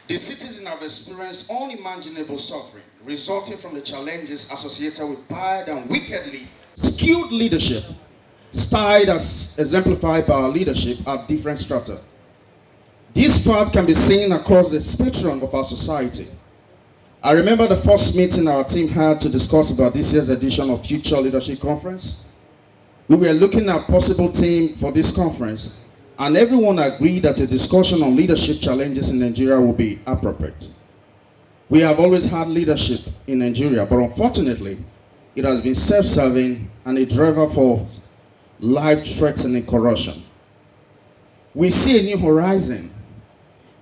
The citizens have experienced unimaginable suffering resulting from the challenges associated with bad and wickedly skewed leadership, styled as exemplified by our leadership at different strata. This fact can be seen across the spectrum of our society. I remember the first meeting our team had to discuss about this year's edition of Future Leadership Conference. We were looking at possible theme for this conference, and everyone agreed that a discussion on leadership challenges in Nigeria would be appropriate. We have always had leadership in Nigeria, but unfortunately, it has been self-serving and a driver for life-threatening corruption. We see a new horizon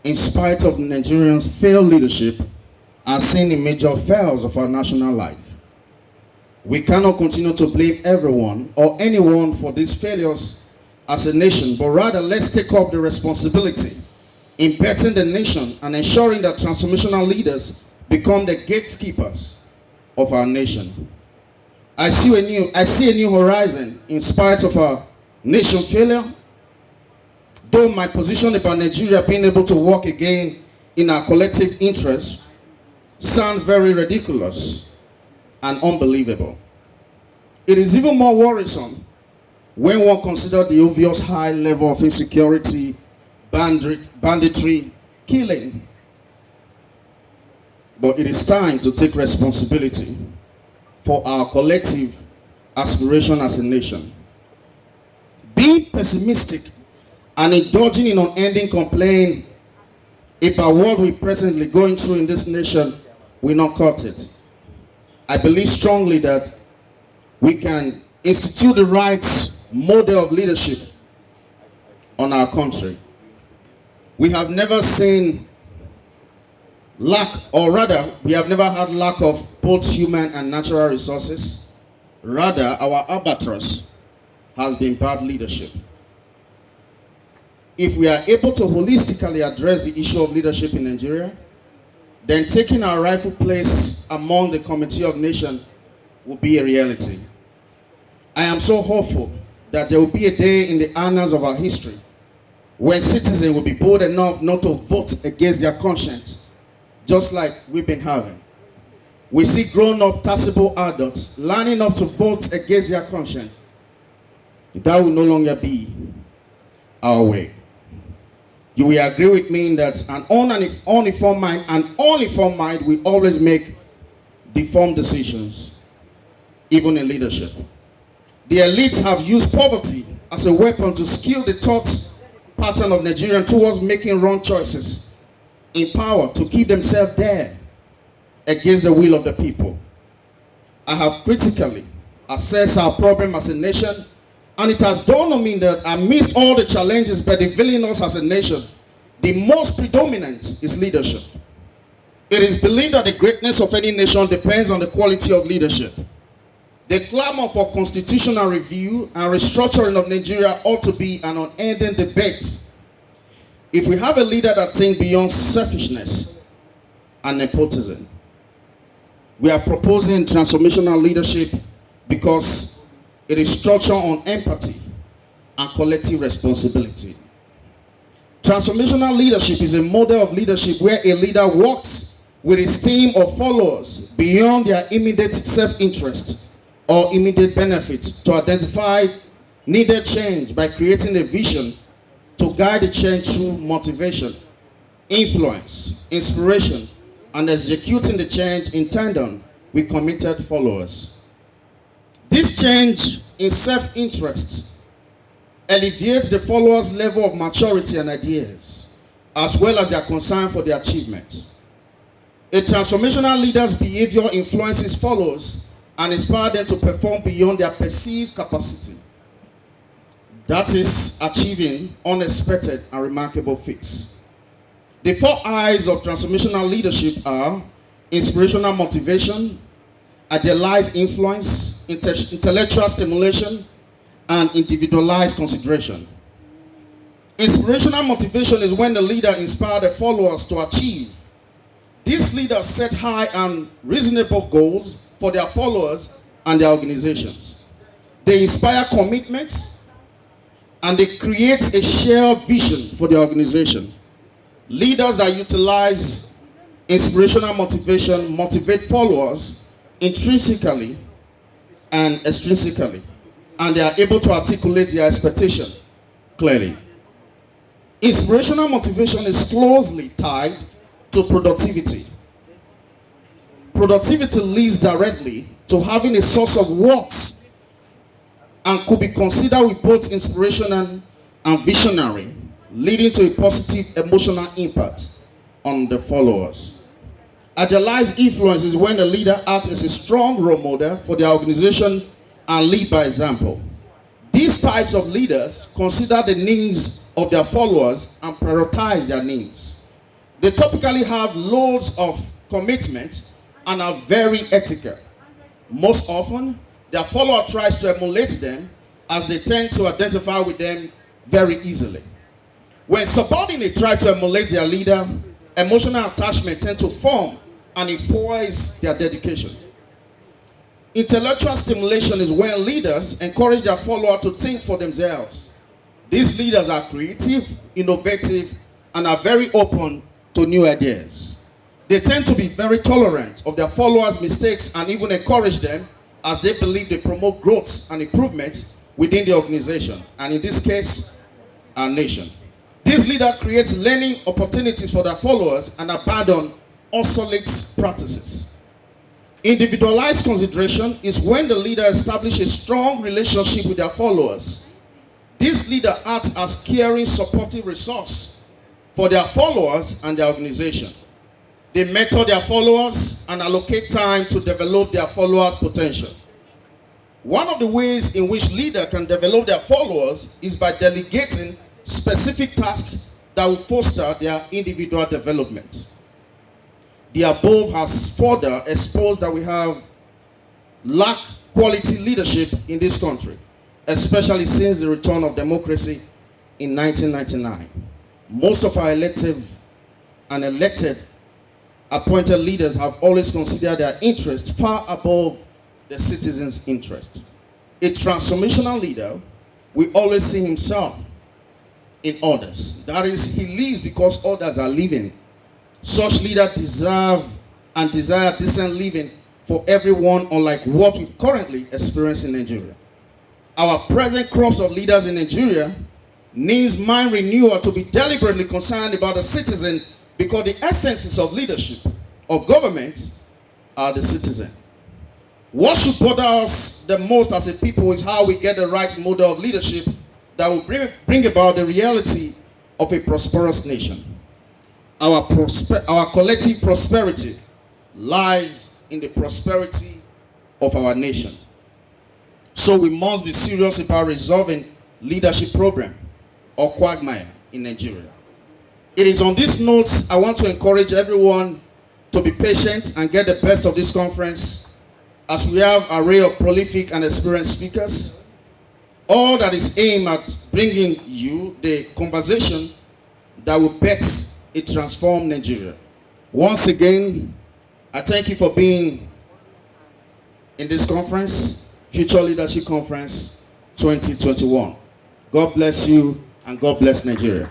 in spite of Nigerians' failed leadership and seeing the major fails of our national life. We cannot continue to blame everyone or anyone for these failures as a nation, but rather let's take up the responsibility in bettering the nation and ensuring that transformational leaders become the gatekeepers of our nation. I see a new horizon in spite of our nation failure. Though my position about Nigeria being able to work again in our collective interest sounds very ridiculous and unbelievable. It is even more worrisome when one considers the obvious high level of insecurity, banditry, killing. But it is time to take responsibility for our collective aspiration as a nation. Being pessimistic and indulging in unending complaint about what we're presently going through in this nation will not cut it. I believe strongly that we can institute the right model of leadership on our country. We have never seen lack, or rather, we have never had lack of both human and natural resources. Rather, our albatross has been bad leadership. If we are able to holistically address the issue of leadership in Nigeria, then taking our rightful place among the Committee of Nations will be a reality. I am so hopeful that there will be a day in the annals of our history when citizens will be bold enough not to vote against their conscience, just like we've been having. We see grown-up, taxable adults lining up to vote against their conscience. That will no longer be our way. You will agree with me in that an uninformed mind will always make deformed decisions, even in leadership. The elites have used poverty as a weapon to skew the thought pattern of Nigerians towards making wrong choices in power to keep themselves there against the will of the people. I have critically assessed our problem as a nation, and it has dawned on me that amidst all the challenges bedeviling us as a nation, the most predominant is leadership. It is believed that the greatness of any nation depends on the quality of leadership. The clamor for constitutional review and restructuring of Nigeria ought to be an unending debate. If we have a leader that thinks beyond selfishness and nepotism, we are proposing transformational leadership because it is structured on empathy and collective responsibility. Transformational leadership is a model of leadership where a leader works with his team of followers beyond their immediate self-interest or immediate benefits to identify needed change by creating a vision to guide the change through motivation, influence, inspiration, and executing the change in tandem with committed followers. This change in self-interest alleviates the followers' level of maturity and ideas, as well as their concern for the achievement. A transformational leader's behavior influences followers and inspires them to perform beyond their perceived capacity. That is achieving unexpected and remarkable feats. The four I's of transformational leadership are inspirational motivation, idealized influence, intellectual stimulation, and individualized consideration. Inspirational motivation is when the leader inspires the followers to achieve. These leaders set high and reasonable goals for their followers and their organizations. They inspire commitments and they create a shared vision for the organization. Leaders that utilize inspirational motivation motivate followers intrinsically and extrinsically, and they are able to articulate their expectation clearly. Inspirational motivation is closely tied to productivity. Productivity leads directly to having a source of worth and could be considered with both inspirational and visionary, leading to a positive emotional impact on the followers. Idealized influence is when the leader acts as a strong role model for their organization and lead by example. These types of leaders consider the needs of their followers and prioritize their needs. They typically have loads of commitment and are very ethical. Most often, their follower tries to emulate them as they tend to identify with them very easily. When subordinates try to emulate their leader, emotional attachment tends to form and enforce their dedication. Intellectual stimulation is when leaders encourage their followers to think for themselves. These leaders are creative, innovative, and are very open to new ideas. They tend to be very tolerant of their followers' mistakes and even encourage them as they believe they promote growth and improvement within the organization, and in this case, our nation. This leader creates learning opportunities for their followers and abandon obsolete practices. Individualized consideration is when the leader establishes a strong relationship with their followers. This leader acts as caring, supportive resource for their followers and their organization. They mentor their followers and allocate time to develop their followers' potential. One of the ways in which leaders can develop their followers is by delegating specific tasks that will foster their individual development. The above has further exposed that we have lack quality leadership in this country, especially since the return of democracy in 1999. Most of our elected appointed leaders have always considered their interest far above the citizens' interest. A transformational leader will always see himself in others. That is, he lives because others are living. Such leaders deserve and desire decent living for everyone, unlike what we currently experience in Nigeria. Our present crops of leaders in Nigeria needs mind renewal to be deliberately concerned about the citizen, because the essences of leadership, of government, are the citizen. What should bother us the most as a people is how we get the right model of leadership that will bring about the reality of a prosperous nation. Our collective prosperity lies in the prosperity of our nation. So we must be serious about resolving leadership problem or quagmire in Nigeria. It is on these notes I want to encourage everyone to be patient and get the best of this conference, as we have an array of prolific and experienced speakers. All that is aimed at bringing you the conversation that will bet a transformed Nigeria. Once again, I thank you for being in this conference, Future Leadership Conference 2021. God bless you and God bless Nigeria.